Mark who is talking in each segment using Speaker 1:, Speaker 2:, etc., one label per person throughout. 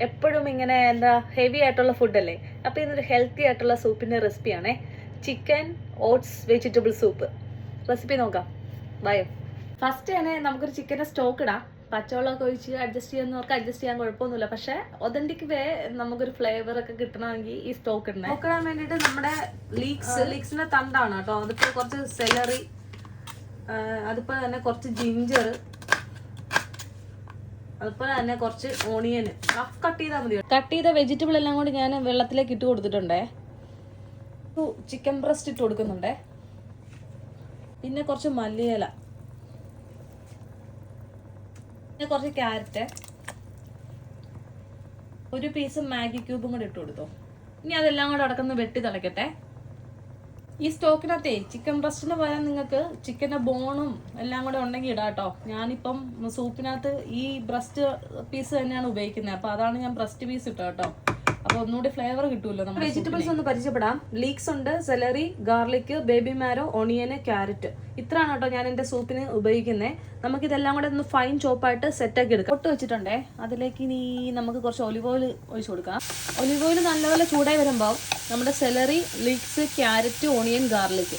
Speaker 1: എപ്പോഴും ഇങ്ങനെ എന്താ ഹെവി ആയിട്ടുള്ള ഫുഡല്ലേ. അപ്പോൾ ഇതൊരു ഹെൽത്തി ആയിട്ടുള്ള സൂപ്പിൻ്റെ റെസിപ്പിയാണേ. Chicken oats vegetable soup recipe നോക്കാം. ബയോ. ഫസ്റ്റ് തന്നെ നമുക്കൊരു ചിക്കൻ്റെ സ്റ്റോക്ക് ഇടാം. പച്ചവെള്ളമൊക്കെ ഒഴിച്ച് അഡ്ജസ്റ്റ് ചെയ്യുന്നവർക്ക് അഡ്ജസ്റ്റ് ചെയ്യാൻ കുഴപ്പമൊന്നുമില്ല. പക്ഷേ ഒതന്റിക് വേ നമുക്കൊരു ഫ്ലേവർ ഒക്കെ കിട്ടണമെങ്കിൽ ഈ സ്റ്റോക്ക് ഇടണം. സ്റ്റോക്ക് ഇടാൻ വേണ്ടിയിട്ട് നമ്മുടെ ലീക്സിൻ്റെ തണ്ടാണ് കേട്ടോ. അതിപ്പോൾ കുറച്ച് സെലറി, അതുപോലെ തന്നെ കുറച്ച് ജിഞ്ചർ, അതുപോലെ തന്നെ കുറച്ച് ഓണിയൻ കട്ട് ചെയ്താൽ മതി. കട്ട് ചെയ്ത വെജിറ്റബിൾ എല്ലാം കൂടി ഞാൻ വെള്ളത്തിലേക്ക് ഇട്ട് കൊടുത്തിട്ടുണ്ടേ. ചിക്കൻ ബ്രസ്റ്റ് ഇട്ട് കൊടുക്കുന്നുണ്ടേ. പിന്നെ കുറച്ച് മല്ലിയില, പിന്നെ കുറച്ച് ക്യാരറ്റ്, ഒരു പീസ് മാഗി ക്യൂബും കൂടെ ഇട്ട് കൊടുത്തു. ഇനി അതെല്ലാം കൂടെ അടക്കം വെട്ടി തിളക്കട്ടെ. ഈ സ്റ്റോക്കിനകത്തേ ചിക്കൻ ബ്രസ്റ്റിന് പകരം നിങ്ങൾക്ക് ചിക്കൻ്റെ ബോണും എല്ലാം കൂടെ ഉണ്ടെങ്കിൽ ഇടാം കേട്ടോ. ഞാനിപ്പം സൂപ്പിനകത്ത് ഈ ബ്രസ്റ്റ് പീസ് തന്നെയാണ് ഉപയോഗിക്കുന്നത്. അപ്പോൾ അതാണ് ഞാൻ ബ്രസ്റ്റ് പീസ് ഇട്ടോ കേട്ടോ. അപ്പോൾ ഒന്നുകൂടി ഫ്ലേവർ കിട്ടുമല്ലോ. നമ്മൾ വെജിറ്റബിൾസ് ഒന്ന് പരിചയപ്പെടാം. ലീക്സ് ഉണ്ട്, celery, garlic, baby marrow, onion, carrot. ഇത്രയാണ് കേട്ടോ ഞാൻ എൻ്റെ സൂപ്പിന് ഉപയോഗിക്കുന്നത്. നമുക്കിതെല്ലാം കൂടെ ഒന്ന് ഫൈൻ ചോപ്പായിട്ട് സെറ്റാക്കി എടുക്കാം. പൊട്ട് വെച്ചിട്ടുണ്ടേ. അതിലേക്ക് ഇനി നമുക്ക് കുറച്ച് ഒലിവ് ഓയിൽ ഒഴിച്ചു കൊടുക്കാം. ഒലിവ് ഓയിൽ നല്ലപോലെ ചൂടായി വരുമ്പോൾ നമ്മുടെ celery, leaks, carrot, onion, garlic.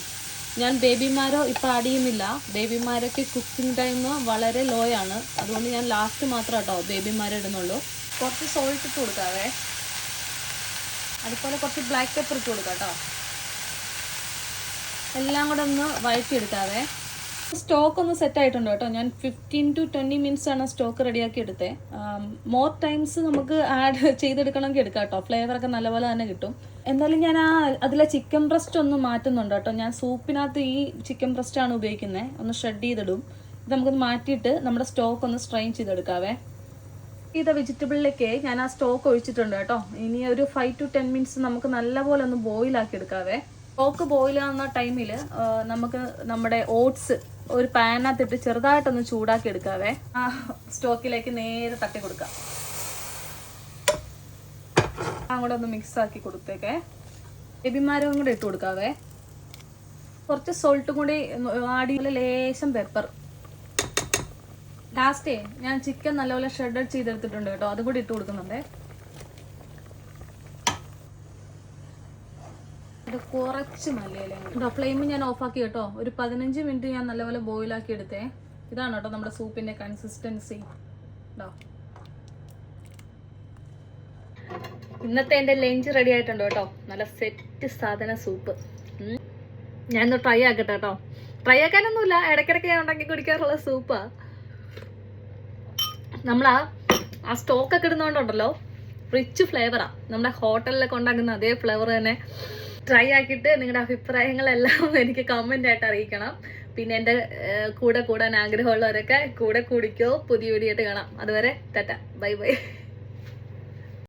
Speaker 1: ഞാൻ ബേബി മാരോ ഇപ്പോൾ ആഡ് ചെയ്യുന്നില്ല. ബേബി മാരോക്ക് കുക്കിംഗ് ടൈം വളരെ ലോ ആണ്. അതുകൊണ്ട് ഞാൻ ലാസ്റ്റ് മാത്രം കേട്ടോ ബേബി മാരോ ഇടുന്നുള്ളൂ. കുറച്ച് സോൾട്ട് ഇട്ട് കൊടുക്കാവേ. അതുപോലെ കുറച്ച് ബ്ലാക്ക് പെപ്പർ ഇട്ട് കൊടുക്കാം കേട്ടോ. എല്ലാം കൂടെ ഒന്ന് വഴറ്റിയെടുക്കാവേ. സ്റ്റോക്ക് ഒന്ന് സെറ്റ് ആയിട്ടുണ്ട് കേട്ടോ. ഞാൻ 15 to 20 minutes ആണ് സ്റ്റോക്ക് റെഡിയാക്കി എടുത്തത്. മോർ ടൈംസ് നമുക്ക് ആഡ് ചെയ്തെടുക്കണമെങ്കിൽ എടുക്കാം കേട്ടോ. ഫ്ലേവറൊക്കെ നല്ലപോലെ തന്നെ കിട്ടും. എന്തായാലും ഞാൻ അതിലെ ചിക്കൻ ബ്രസ്റ്റ് ഒന്ന് മാറ്റുന്നുണ്ട് കേട്ടോ. ഞാൻ സൂപ്പിനകത്ത് ഈ ചിക്കൻ ബ്രസ്റ്റ് ആണ് ഉപയോഗിക്കുന്നത്. ഒന്ന് ഷ്രെഡ് ചെയ്തിടും. ഇത് നമുക്കൊന്ന് മാറ്റിയിട്ട് നമ്മുടെ സ്റ്റോക്ക് ഒന്ന് സ്ട്രെയിൻ ചെയ്തെടുക്കാവേ. ചെയ്ത വെജിറ്റബിളിലേക്ക് ഞാൻ ആ സ്റ്റോക്ക് ഒഴിച്ചിട്ടുണ്ട് കേട്ടോ. ഇനി ഒരു 5 to 10 minutes നമുക്ക് നല്ലപോലെ ഒന്ന് ബോയിലാക്കി എടുക്കാവേ. സ്റ്റോക്ക് ബോയിലാകുന്ന ടൈമിൽ നമുക്ക് നമ്മുടെ ഓട്സ് ഒരു പാനകത്തിട്ട് ചെറുതായിട്ടൊന്ന് ചൂടാക്കി എടുക്കാവേ. ആ സ്റ്റോക്കിലേക്ക് നേരെ തട്ടി കൊടുക്കാം. അങ്ങോട്ട് ഒന്ന് മിക്സ് ആക്കി കൊടുത്തേക്കേ. ബേബിമാരും കൂടെ ഇട്ട് കൊടുക്കാവേ. കുറച്ച് സോൾട്ടും കൂടി ആടി, ലേശം പെപ്പർ. ലാസ്റ്റേ ഞാൻ ചിക്കൻ നല്ലപോലെ ഷ്രെഡഡ് ചെയ്തെടുത്തിട്ടുണ്ട് കേട്ടോ. അതും കൂടി ഇട്ട് കൊടുക്കുന്നുണ്ടേ. കുറച്ച് മല്ലിയില കേട്ടോ. ഫ്ലെയിം ഞാൻ ഓഫാക്കി കേട്ടോ. ഒരു 15 minutes ഞാൻ നല്ലപോലെ ബോയിലാക്കി എടുത്തേ. ഇതാണ് കേട്ടോ നമ്മുടെ സൂപ്പിന്റെ കൺസിസ്റ്റൻസി കേട്ടോ. ഇന്നത്തെ എൻ്റെ ലഞ്ച് റെഡി ആയിട്ടുണ്ട് കേട്ടോ. നല്ല സെറ്റ് സാധന സൂപ്പ്. ഞാനൊന്ന് ട്രൈ ആക്കട്ടെ കേട്ടോ. ട്രൈ ആക്കാനൊന്നുമില്ല, ഇടയ്ക്കിടയ്ക്ക് ഞാൻ ഉണ്ടാക്കി കുടിക്കാറുള്ള സൂപ്പാ. നമ്മൾ ആ സ്റ്റോക്കൊക്കെ ഇടുന്നതുകൊണ്ടുണ്ടല്ലോ റിച്ച് ഫ്ലേവറാണ്. നമ്മുടെ ഹോട്ടലിലൊക്കെ ഉണ്ടാക്കുന്ന അതേ ഫ്ലേവർ തന്നെ. ട്രൈ ആക്കിയിട്ട് നിങ്ങളുടെ അഭിപ്രായങ്ങളെല്ലാം എനിക്ക് കമൻ്റ് ആയിട്ട് അറിയിക്കണം. പിന്നെ എൻ്റെ കൂടെ കൂടാൻ ആഗ്രഹമുള്ളവരൊക്കെ കൂടെ കൂടിക്കോ. പുതിയ വീഡിയോ ആയിട്ട് കാണാം. അതുവരെ ടാറ്റ, ബൈ ബൈ.